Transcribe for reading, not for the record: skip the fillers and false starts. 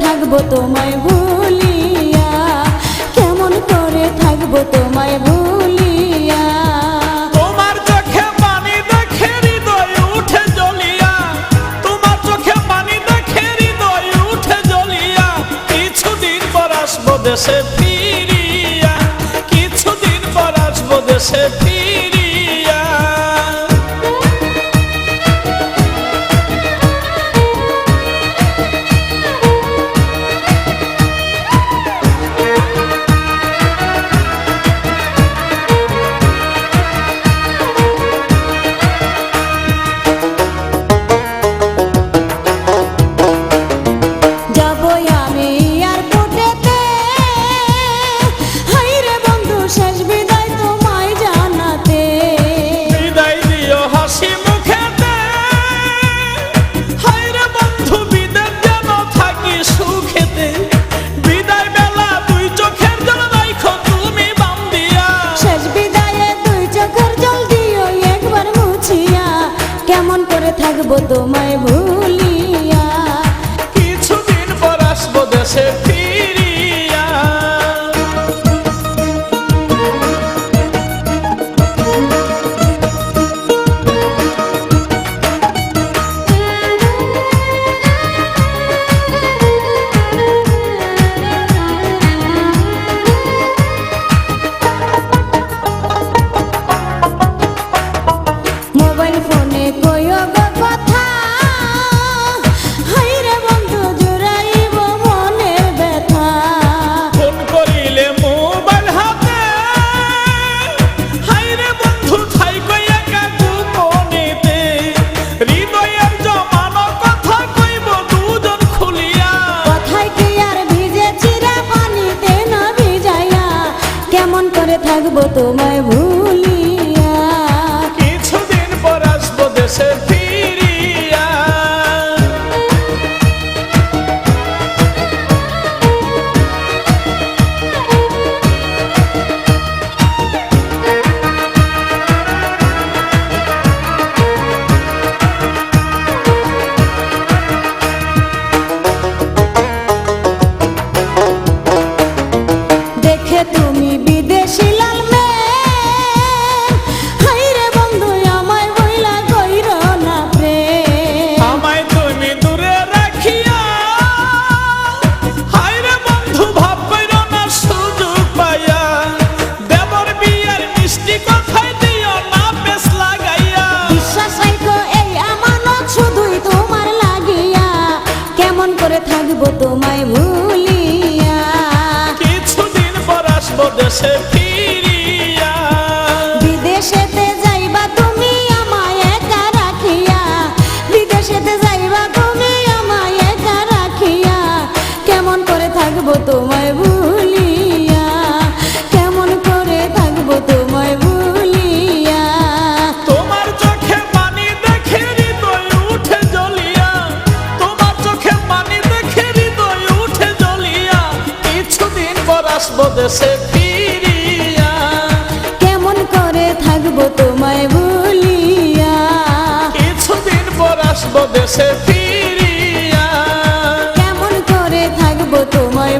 থাকবো তোমায় ভুলিয়া, কেমন করে থাকবো তোমায় ভুলিয়া। তোমার চোখে পানি দেখে হৃদয় উঠে জ্বলিয়া, তোমার চোখে পানি দেখে হৃদয় উঠে জ্বলিয়া। কিছুদিন পর আসবো দেশে ফিরিয়া, কিছুদিন পর আসবো দেশে ফিরিয়া। কেমন করে থাকবো তোমায় ভুলিয়া, কিছুদিন পর আসবো দেশে ফিরিয়া। মোবাইল ফোনে কইও গো কথা, হাইরে বন্ধু জুড়াইব মনের ব্যথা। ফোন করিলে মোবাইল হাতে, হাইরে বন্ধু থাইকো একা গোপনেতে। হৃদয়ের জমানো কথা কইব দুজন খুলিয়া, কথায় কি আর ভিজে চিরা পানিতে না ভিজাইয়া। কেমন করে থাকবো তোমায় ভুলিয়া, কিছুদিন পর আসবো দেশে ফিরিয়া। দেখে তুমি বিদেশি লাল মেয়ে, হাইরে বন্ধু আমায় বইলা কইর না প্রেম। আমায় তুমি দূরে রাখিয়া, হায়রে বন্ধু ভাব কইরো না সুযোগ পাইয়া। দেবর বিয়ের মিষ্টি কথাই দিও না পেছ লাগাইয়া। বিশ্বাস রাখো এই আমানত শুধুই তোমার লাগিয়া, কেমন করে থাকবো তোমায় ভুলিয়া, কিছুদিন পর আসবো দেশে ফিরিয়া। বিদেশেতে যাইবা তুমি আমায় একা রাখিয়া, বিদেশেতে যাইবা তুমি আমায় একা রাখিয়া। কেমন করে থাকবো তোমায় ভুলিয়া, কেমন করে থাকবো তোমায় ভুলিয়া। তোমার চোখে পানি দেখে হৃদয় উঠে জ্বলিয়া, তোমার চোখে পানি দেখে হৃদয় উঠে জ্বলিয়া। কিছুদিন পর আসবো দেশে ফিরিয়া, কেমন করে থাকবো তোমায় ভুলিয়া, কিছুদিন পর আসবো দেশে ফিরিয়া। কেমন করে থাকবো তোমায়